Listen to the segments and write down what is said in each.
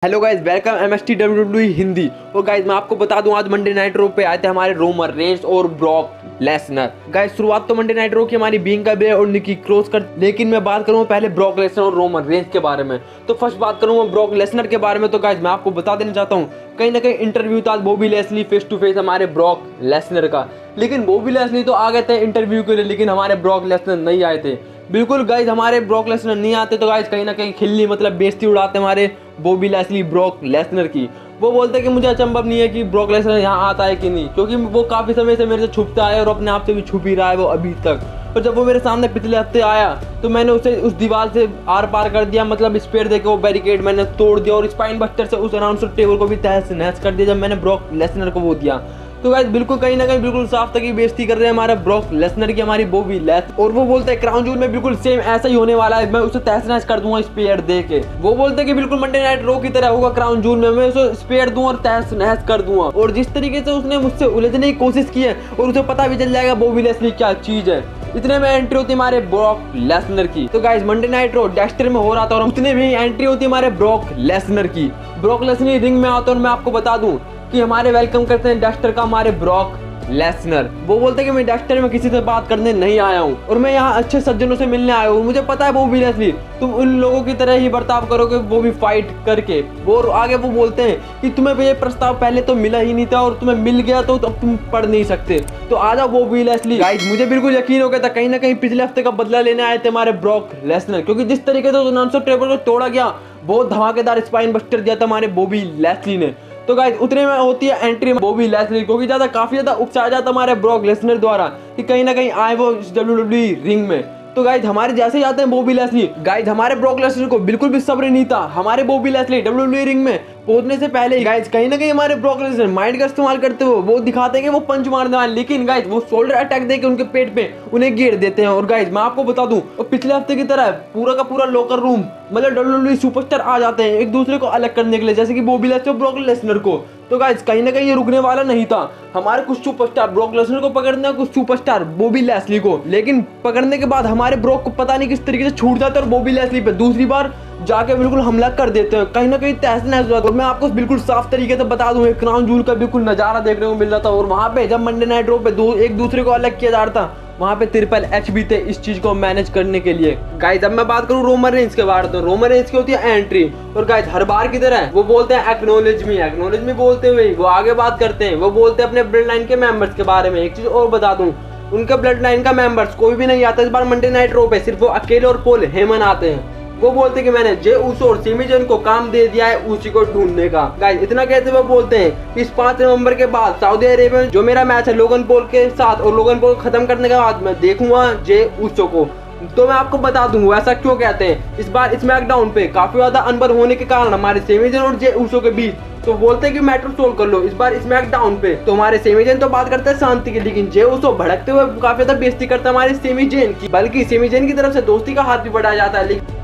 Hello guys, welcome MST WWE Hindi. और guys मैं आपको बता दूं, आज मंडे नाइट रो पे आए थे हमारे रोमन रेंस और ब्रॉक लेसनर। गाइज शुरुआत तो मंडे नाइट रो की हमारी बियांका बेलेयर और निकी क्रॉस कर, लेकिन मैं बात करूंगा पहले ब्रॉक लेसनर और रोमन रेंस के बारे में। तो फर्स्ट बात करूंगा ब्रॉक लेसनर के बारे में। तो गाइज मैं आपको बता देना चाहता हूँ, कहीं ना कहीं इंटरव्यू था बॉबी लैस्ली फेस टू फेस हमारे ब्रॉक लेसनर का, लेकिन बॉबी लैस्ली तो आ गए थे इंटरव्यू के लिए, लेकिन हमारे ब्रॉक लेसनर नहीं आए थे। बिल्कुल गाइज, हमारे ब्रॉक लेसनर नहीं आते तो गाइज कहीं ना कहीं खिल्ली मतलब बेइज्जती उड़ाते हमारे बॉबी लैस्ली ब्रॉक लेसनर की। वो बोलते हैं कि मुझे अचंभव नहीं है कि ब्रॉक लेसनर यहाँ आता है कि नहीं, क्योंकि वो काफ़ी समय से मेरे से छुपता है और अपने आप से भी छुप ही रहा है वो अभी तक। और जब वो मेरे सामने पिछले हफ्ते आया तो मैंने उसे उस दीवार से आर पार कर दिया, मतलब स्पेयर देके वो बैरिकेड मैंने तोड़ दिया और स्पाइन बस्टर से उस अनाउंसर टेबल को भी तहस नहस कर दिया जब मैंने ब्रॉक लेसनर को वो दिया। तो गाइस बिल्कुल कहीं ना कहीं बिल्कुल साफ तक बेइज्जती कर रहे हैं हमारा ब्रॉक लेसनर की हमारी बॉबी लेस। और वो बोलते हैं क्राउन जूल में बिल्कुल सेम ऐसा ही होने वाला है, मैं उसे तहस नहस कर दूंगा स्पेयर दे के। वो बोलते हैं कि बिल्कुल मंडे नाइट रो की तरह होगा क्राउन जूल में, मैं उसे स्पेयर दूंगा और तहस नहस कर दूंगा। और जिस तरीके से उसने मुझसे उलझने की कोशिश की है और उसे पता भी चल जाएगा बॉबी लेसली क्या चीज है। इतने में एंट्री होती हमारे ब्रॉक लेसनर की। तो गाइस मंडे नाइट रो डेक्स्टर में हो रहा था और उतने भी एंट्री होती हमारे ब्रॉक लेसनर की। ब्रॉक लेसनर रिंग में आता और मैं आपको बता दूं कि हमारे वेलकम करते हैं डेक्स्टर का हमारे ब्रॉक लेसनर। वो बोलते हैं कि मैं डेक्स्टर में किसी से बात करने नहीं आया हूँ और मैं यहाँ अच्छे सज्जनों से मिलने आया हूँ। मुझे पता है बॉबी लेसली तुम उन लोगों की तरह ही बर्ताव करोगे वो भी फाइट करके। वो आगे वो बोलते हैं कि तुम्हें ये प्रस्ताव पहले तो मिला ही नहीं था और तुम्हें मिल गया तो अब तुम पढ़ नहीं सकते, तो आ जाओ बॉबी लेसली। गाइस मुझे बिल्कुल यकीन हो गया था कहीं ना कहीं पिछले हफ्ते का बदला लेने आए थे हमारे ब्रॉक लेसनर, क्योंकि जिस तरीके से अनाउंसर टेबल को तोड़ा गया, बहुत धमाकेदार स्पाइन बस्टर दिया था हमारे बॉबी लेसली ने। तो गाइस उतने में होती है एंट्री बॉबी लेसली, क्योंकि काफी ज्यादा उकसाया जाता हमारे ब्रॉक लेसनर द्वारा कि कहीं ना कहीं आए वो डब्ल्यूडब्ल्यूई रिंग में। तो गाइस हमारे जैसे ही आते हैं बॉबी लेसली, गाइस हमारे ब्रॉक लेसनर को बिल्कुल भी सब्र नहीं था हमारे बॉबी लेसली डब्ल्यूडब्ल्यूई रिंग में पहुंचने से पहले। गाइस कहीं ना कहीं हमारे ब्रॉक लेसनर माइंड का इस्तेमाल करते हुए वो दिखाते हैं कि वो पंच मारने वाले, लेकिन गाइस वो शोल्डर अटैक देके उनके पेट पे उन्हें घेर देते हैं। और गाइस मैं आपको बता दूं, और पिछले हफ्ते की तरह पूरा का पूरा लॉकर रूम मतलब डब्ल्यूडब्ल्यूई सुपरस्टार आ जाते हैं एक दूसरे को अलग करने के लिए, जैसे कि बॉबी लेसली और ब्रॉक लेसनर को। तो गाइस कहीं ना कहीं ये रुकने वाला नहीं था। हमारे कुछ सुपरस्टार ब्रॉक लेसनर को पकड़ने, कुछ सुपरस्टार बॉबी लेसली को, लेकिन पकड़ने के बाद हमारे ब्रॉक को पता नहीं किस तरीके से छूट जाता है और बॉबी लेसली पे दूसरी बार जाके बिल्कुल हमला कर देते हैं, कहीं ना कहीं तहस नहस हुआ। और मैं आपको बिल्कुल साफ तरीके से बता दूं, एक क्राउन जूल का बिल्कुल नजारा देखने को मिल रहा था। और वहां पे जब मंडे नाइट रो पे एक दूसरे को अलग किया जा रहा था, वहां पे ट्रिपल एच भी थे इस चीज को मैनेज करने के लिए। गाइस अब मैं बात करूं रोमन रेंस के बारे में, तो रोमन रेंस की होती है एंट्री। और गाइस हर बार की तरह वो बोलते हैं एक्नॉलेज मी बोलते हुए वो आगे बात करते हैं। वो बोलते हैं अपने ब्लड लाइन के मेंबर्स के बारे में। एक चीज और बता दूं, उनके ब्लड लाइन का मेंबर्स कोई भी नहीं आता इस बार मंडे नाइट रो पे, सिर्फ वो अकेले और पॉल हेमन आते हैं। वो बोलते हैं कि मैंने जे ऊसो और सेमी जन को काम दे दिया है उसी को ढूंढने का। गाइस इतना कहते हुए बोलते हैं इस 5 नवंबर के बाद सऊदी अरेबिया में जो मेरा मैच है लोगन पॉल के साथ, और लोगन पॉल खत्म करने के बाद मैं देखूंगा जे ऊसो को। तो मैं आपको बता दूं ऐसा क्यों कहते हैं। इस बार स्मैकडाउन पे काफी ज्यादा अनबर होने के कारण हमारे सेमी जन और जे ऊसो के बीच, तो बोलते हैं कि मैटर सोल्व कर लो इस बार स्मैकडाउन पे। तो हमारे सेमी जैन तो बात करते हैं शांति की, लेकिन जे ऊसो भड़कते हुए काफी ज्यादा बेइज्जती करता है हमारे सेमी जैन की, बल्कि सेमी जैन की तरफ से दोस्ती का हाथ भी बढ़ाया जाता है, लेकिन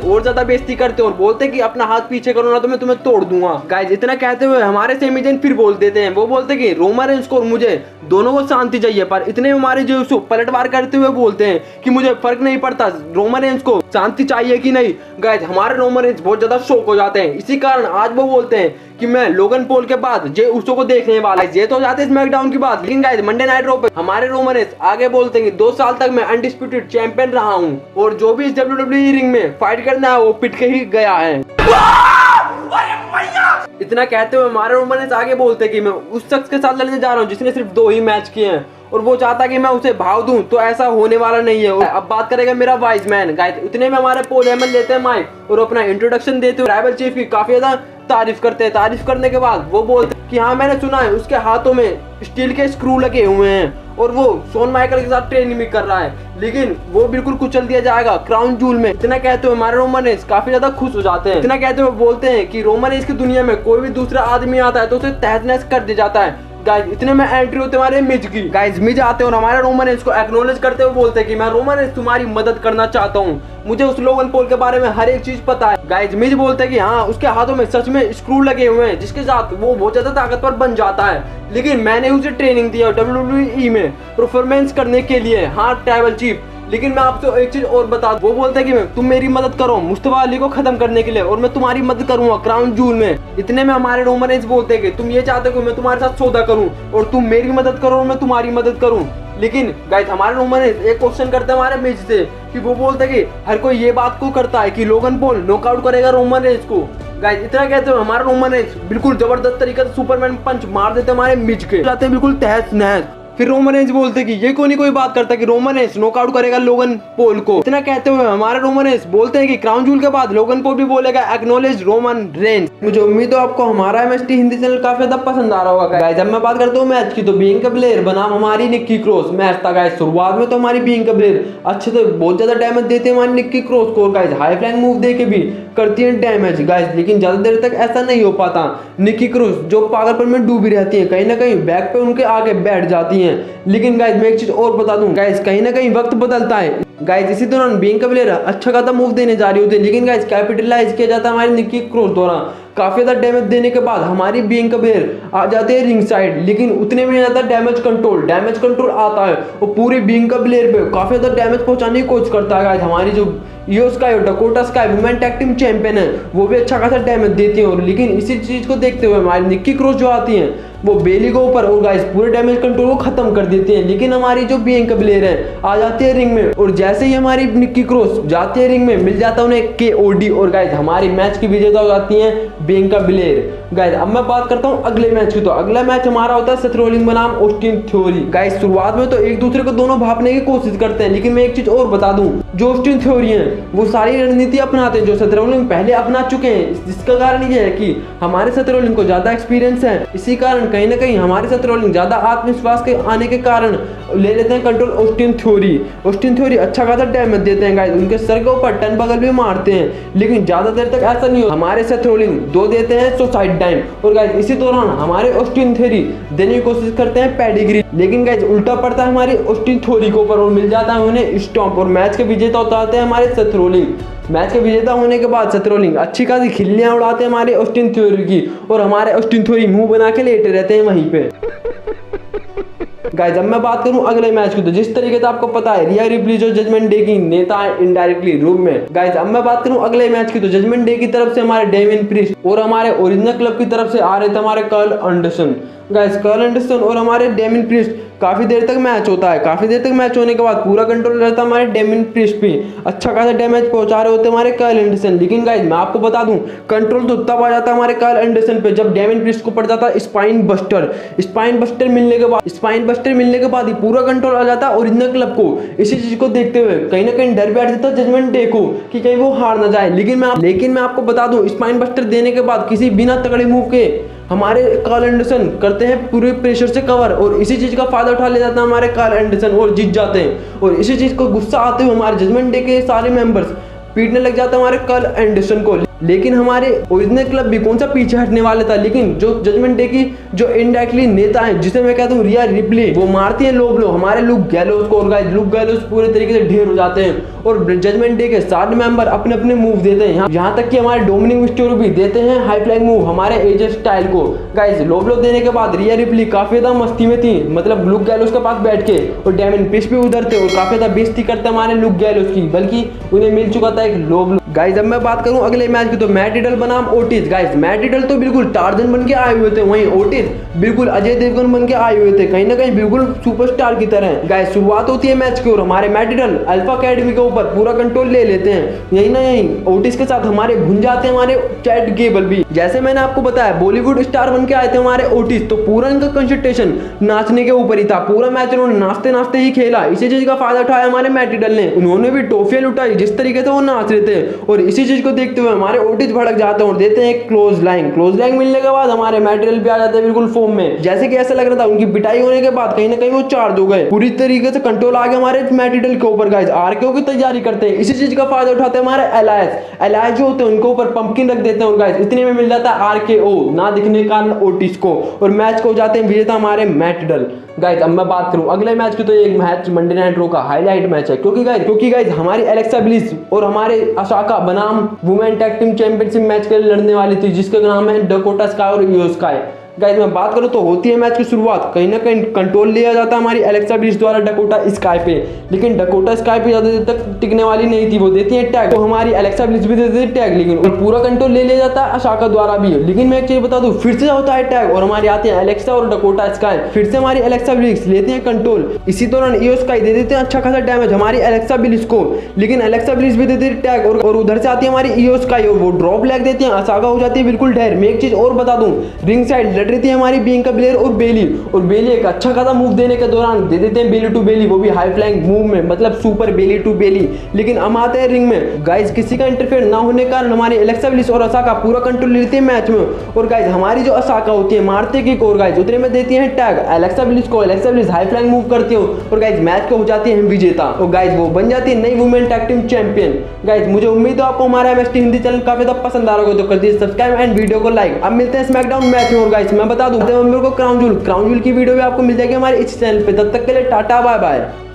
और ज्यादा बेइज्जती करते और बोलते हैं कि अपना हाथ पीछे करो ना तो मैं तुम्हें तोड़ दूंगा। गाइस इतना कहते हुए हमारे सेमी जैन फिर बोल देते हैं, वो बोलते हैं कि रोमन रेंस को और मुझे दोनों को शांति चाहिए, पर इतने हमारे जो पलटवार करते हुए बोलते हैं कि मुझे फर्क नहीं पड़ता रोमन रेंस को शांति चाहिए कि नहीं। गाइस हमारे रोमन रेंस बहुत ज्यादा शौक हो जाते हैं, इसी कारण आज वो बोलते हैं कि मैं लोगन पॉल के बाद जे ऊसो को देखने वाला है। ये तो जाते हैं स्मैकडाउन की बात, लेकिन गाइस मंडे नाइट रो पे हमारे रोमन रेंस आगे बोलते हैं कि 2 साल तक मैं अनडिस्प्यूटेड चैंपियन रहा हूँ और जो भी इस डब्ल्यूडब्ल्यूई रिंग में फाइट करना है वो पिट के ही गया है। इतना कहते हुए हमारे रोमन रेंस आगे बोलते हैं कि मैं उस शख्स के साथ लड़ने जा रहा हूँ जिसने सिर्फ 2 ही मैच किए हैं और वो चाहता कि मैं उसे भाव दूं, तो ऐसा होने वाला नहीं है। अब बात करेगा मेरा वाइज मैन। गाइस इतने में हमारे पॉल हेमन लेते हैं माइक और अपना इंट्रोडक्शन देते हुए ट्राइबल चीफ की काफी ज्यादा तारीफ करते हैं। तारीफ करने के बाद वो बोलते हैं कि हाँ मैंने सुना है उसके हाथों में स्टील के स्क्रू लगे हुए हैं और वो शॉन माइकल के साथ ट्रेनिंग भी कर रहा है, लेकिन वो बिल्कुल कुचल दिया जाएगा क्राउन जूल में। इतना कहते हुए हमारे रोमन रेंस काफी ज्यादा खुश हो जाते हैं। इतना कहते हुए बोलते हैं कि रोमन रेंस की दुनिया में कोई भी दूसरा आदमी आता है तो उसे तहस नहस कर दिया जाता है। गाइस इतने में एंट्री होते हमारे मिज की। गाइस मिज आते हैं और हमारे रोमन रेंस को एक्नॉलेज करते हुए बोलते हैं कि मैं रोमन रेंस तुम्हारी मदद करना चाहता हूँ, मुझे उस लोगन पॉल के बारे में हर एक चीज पता है। गाइस मिज बोलते हैं कि हाँ उसके हाथों में सच में स्क्रू लगे हुए हैं जिसके साथ वो बहुत ज्यादा ताकतवर बन जाता है, लेकिन मैंने उसे ट्रेनिंग दिया डब्ल्यूडब्ल्यूई में परफॉर्मेंस करने के लिए। हाँ ट्राइबल चीफ लेकिन मैं आपसे एक चीज और बता दूं, वो बोलते हैं कि तुम मेरी मदद करो मुस्तफा अली को खत्म करने के लिए और मैं तुम्हारी मदद करूंगा क्राउन जूल में। इतने में हमारे रोमन रेंज बोलते हैं कि तुम ये चाहते हो मैं तुम्हारे साथ सौदा करूं और तुम मेरी मदद करो और मैं तुम्हारी मदद करूं। लेकिन गाइस हमारे रोमन रेंज एक क्वेश्चन करते हैं हमारे मिज से कि वो बोलते हैं कि हर कोई ये बात को करता है कि लोगन पॉल नॉकआउट करेगा रोमन रेंज को। गाइस इतना कहते हो हमारे रोमन रेंज बिल्कुल जबरदस्त तरीके से सुपरमैन पंच मार देते हमारे मिज के, जाते हैं बिल्कुल तहस नहस। फिर रोमन रेंज बोलते कि ये कोई बात करता कि रोमन रेंज नॉकआउट करेगा लोगन पॉल को। इतना कहते हुए हमारे रोमन रेंज बोलते हैं कि क्राउन जूल के बाद लोगन पॉल भी बोलेगा एक्नॉलेज रोमन रेंज। मुझे उम्मीद है आपको हमारा MST हिंदी चैनल काफी ज्यादा पसंद आ रहा होगा। गाइस अब मैं बात करता हूँ मैच की, तो बियांका ब्लेयर बनाम हमारी निक्की क्रॉस मैच था। गाइस शुरुआत में तो हमारी बियांका ब्लेयर अच्छे से बहुत ज्यादा डैमेज देते हैं हमारी निक्की क्रॉस को, गाइस हाई फ्लाइंग मूव दे के भी करती है डैमेज गाइस, लेकिन ज्यादा देर तक ऐसा नहीं हो पाता। निक्की क्रॉस जो पागलपन में डूबी रहती है, कहीं ना कहीं बैक पे उनके आगे बैठ जाती हैं। लेकिन गाइस मैं एक चीज और बता दूं, गाइस कहीं ना कहीं वक्त बदलता है। गाइस इसी दौरान बियांका ब्लेयर अच्छा खासा मूव देने जा रही होती है, लेकिन गाइस कैपिटलाइज किया जाता है हमारी निक्की क्रॉस द्वारा। काफी ज्यादा डैमेज देने के बाद हमारी बियांका ब्लेयर आ जाते हैं रिंग साइड, लेकिन उतने में आता है डैमेज कंट्रोल आता है और पूरी बियांका ब्लेयर पे काफी ज्यादा डैमेज पहुंचाने की कोशिश करता है। गाइस हमारी जो ईओ स्काई और Dakota sky women tag team champion है वो भी अच्छा खासा डैमेज देती है। और लेकिन इसी चीज को देखते हुए हमारी निक्की क्रॉस जो आती है वो बेली के ऊपर और गाइस पूरे डैमेज कंट्रोल को खत्म कर देती है। लेकिन हमारी जो बियांका ब्लेयर है आ जाती है रिंग में और जैसे ही हमारी निक्की क्रॉस जाती है रिंग में मिल जाता है उन्हें KOD और गाइस हमारी मैच की विजेता हो जाती है बियांका ब्लेयर। गाइस अब मैं बात करता हूँ अगले मैच की, तो अगला मैच हमारा होता है सेथ रोलिंस बनाम ऑस्टिन थ्योरी। गाइस शुरुआत में तो एक दूसरे को दोनों भापने की कोशिश करते हैं, लेकिन मैं एक चीज और बता दूं, जो ऑस्टिन थ्योरी है वो सारी रणनीति अपनाते हैं जो सेथ रोलिंस पहले अपना चुके हैं। जिसका कारण ये है कि हमारे सेथ रोलिंस को ज्यादा एक्सपीरियंस है, इसी कारण कहीं ना कहीं हमारे सेथ रोलिंस ज्यादा आत्मविश्वास के आने के कारण ले लेते हैं कंट्रोल ऑस्टिन थ्योरी अच्छा खासा डैमेज देते हैं गाइस, उनके सर के ऊपर टन बगल भी मारते हैं, लेकिन ज्यादा देर तक ऐसा नहीं हो। हमारे सेथ रोलिंस दो देते हैं सुसाइड टाइम और गाइस इसी दौरान हमारे ऑस्टिन थ्योरी देने की कोशिश करते हैं पेडिग्री, लेकिन गाइस उल्टा पड़ता है हमारे ऑस्टिन थ्योरी के ऊपर और मिल जाता है उन्हें स्टॉम्प और मैच के विजेता होते हैं हमारे सेथ रोलिंस। मैच के विजेता होने के बाद सेथ रोलिंस अच्छी खासी खिल्लियां उड़ाते हैं हमारे ऑस्टिन थ्योरी की और हमारे ऑस्टिन थ्योरी मुंह बना के लेटे रहते हैं वहीं पे। गाइस अब मैं बात करूं अगले मैच की, तो जिस तरीके से आपको पता है रिया रिप्ली जो जजमेंट डे की नेता है इनडायरेक्टली रूम में। गाइस अब मैं बात करूं अगले मैच की, तो जजमेंट डे की तरफ से हमारे डेमियन प्रीस्ट और हमारे ओरिजिनल क्लब की तरफ से आ रहे थे हमारे Carl Anderson. Guys Carl Anderson और हमारे डेमियन प्रीस्ट काफी देर तक मैच होता है, काफी देर तक मैच होने के बाद पूरा कंट्रोल रहता है हमारे डेमियन प्रीस्ट पे, अच्छा खासा डैमेज पहुंचा रहे होते हमारे कार्ल एंडरसन। लेकिन गाइस मैं आपको बता दूं कंट्रोल तो तब आ जाता है हमारे कार्ल एंडरसन पे जब डेमियन प्रीस्ट को पड़ जाता है स्पाइन बस्टर मिलने के बाद ही पूरा कंट्रोल आ जाता है ओरिजिनल क्लब को। इसी चीज को देखते हुए कहीं ना कहीं डर बैठ जाता है जजमेंट डे को कि कहीं वो हार ना जाए। लेकिन मैं आपको बता दूं स्पाइन बस्टर देने के बाद किसी बिना तगड़े मूव के हमारे कार्ल एंडरसन करते हैं पूरे प्रेशर से कवर और इसी चीज का फायदा उठा ले जाता है हमारे कार्ल एंडरसन और जीत जाते हैं। और इसी चीज को गुस्सा आते हुए हमारे जजमेंट डे के सारे मेंबर्स पीटने लग जाता है हमारे कार्ल एंडरसन को। लेकिन हमारे ओरिजिनल क्लब भी कौन सा पीछे हटने वाले था, लेकिन जो जजमेंट डे की जो इनडायरेक्टली नेता है जिसे मैं कहता हूँ रिया रिप्ली, वो मारती है लो ब्लो हमारे लुक गैलोस को और गाइस लुक गैलोस पूरे तरीके से ढेर हो जाते हैं और जजमेंट डे के सारे मेंबर अपने अपने मूव देते हैं। यहाँ तक कि हमारे डोमिनिक मिस्टेरो भी देते हैं हाई फ्लाइंग मूव हमारे एजे स्टाइल को। गाइस लो ब्लो देने के बाद रिया रिप्ली काफी ज्यादा मस्ती में थी, मतलब लुक गैलोस के पास बैठ के, और डेमियन प्रीस्ट भी उधर थे और काफी ज्यादा बेइज्जती करते हमारे लुक गैलोस की, बल्कि उन्हें मिल चुका था एक लो ब्लो। गाइस अब मैं बात करूं अगले मैच की, तो मैट रिडल बनाम ओटिस। गाइस मैट रिडल तो बिल्कुल टार्जन बन के आए हुए थे, वहीं ओटिस बिल्कुल अजय देवगन बन के आए हुए थे, कहीं ना कहीं बिल्कुल सुपरस्टार की तरह। गाइस शुरुआत होती है मैच की और हमारे मैट रिडल अल्फा अकेडमी के ऊपर पूरा कंट्रोल ले लेते हैं। यही ना यही ओटिस के साथ हमारे भुन जाते हैं हमारे चैट गेबल भी। जैसे मैंने आपको बताया बॉलीवुड स्टार बन के आए थे हमारे ओटिस, तो पूरा इनका कंसंट्रेशन नाचने के ऊपर ही था, पूरा मैच उन्होंने नाचते नाचते ही खेला। इसी चीज का फायदा उठाया हमारे मैट रिडल ने, उन्होंने भी टॉफियां लुटाई जिस तरीके से वो नाच रहे थे और इसी चीज को देखते हुए हमारे ओटिस भड़क जाते हैं और देते हैं एक क्लोज लाइन मिलने के बाद हमारे मैटेरियल भी आ जाते हैं बिल्कुल फॉर्म में। जैसे कि ऐसा लग रहा था उनकी पिटाई होने के बाद कहीं ना कहीं वो चार्ज हो गए, पूरी तरीके से कंट्रोल आ गया हमारे मैटेरियल के ऊपर। गाइस आरकेओ की तैयारी करते हैं, इसी चीज का फायदा उठाते हैं हमारे एलायस जो होते हैं उनके ऊपर पंपकिन रख देते हैं और गाइस इतने में मिल जाता है आरकेओ ना दिखने का ओटिस को और मैच को हो जाते हैं विजेता हमारे मैटेरियल। गाइस अब मैं बात करूं अगले मैच की, तो एक मैच मंडे नाइट रो का हाईलाइट मैच है, क्योंकि गाइस हमारी एलेक्सा ब्लिस और हमारे असाका बनाम women tag team championship match के लिए लड़ने वाली थी, जिसका नाम है डकोटा स्काई और ईओ स्काई। गाइस मैं बात करूँ तो होती है मैच की शुरुआत, कहीं ना कहीं कंट्रोल लिया जाता है हमारी एलेक्सा ब्लिस द्वारा डकोटा स्काई पे, लेकिन डकोटा स्काई पे ज़्यादा देर तक टिकने वाली नहीं थी, वो देती है टैग, तो हमारी एलेक्सा ब्लिस भी देती है टैग, लेकिन पूरा कंट्रोल ले लिया जाता है अशाका द्वारा भी। लेकिन मैं एक चीज़ बता दूँ, फिर से होता है टैग और हमारी आती है एलेक्सा और डकोटा स्काई, फिर से हमारी एलेक्सा ब्लिस लेती है कंट्रोल। इसी दौरान ईओ स्काई दे देते हैं अच्छा खासा डैमेज हमारी एलेक्सा ब्लिस को, लेकिन एलेक्सा ब्लिस भी देती है टैग और उधर से आती है हमारी ईओ स्काई और वो ड्रॉप लैग देती है, अशाका हो जाती है बिल्कुल ढेर। मैं एक चीज और बता दूं, रिंग साइड लड़ रही थी हमारी बियांका ब्लेयर और बेली एक अच्छा खासा मूव देने के दौरान दे देते हैं बेली टू बेली, वो भी हाई फ्लाइंग मूव में, मतलब सुपर बेली टू बेली। लेकिन हम आते हैं रिंग में गाइस, किसी का इंटरफेयर ना होने के कारण हमारी एलेक्सा ब्लिस और अशाका पूरा कंट्रोल लेती है मैच में, और गाइस हमारी जो अशाका होती है मारते किक और गाइस उतने में देती है टैग एलेक्सा ब्लिस को, Alexa bliss high flying move करती है और गाइस मैच को हो जाती है विजेता, और गाइस वो बन जाती है नई women tag team champion. Guys मुझे उम्मीद है आपको हमारा एमएसटी हिंदी चैनल काफी ज्यादा पसंद आ रहा होगा, तो कर दीजिए सब्सक्राइब एंड वीडियो को लाइक। अब मिलते हैं स्मैकडाउन मैच में, और गाइस मैं बता दूं मेरे को क्राउन जूल की वीडियो भी आपको मिल जाएगी हमारे इस चैनल पे। तब तक के लिए टाटा बाय बाय।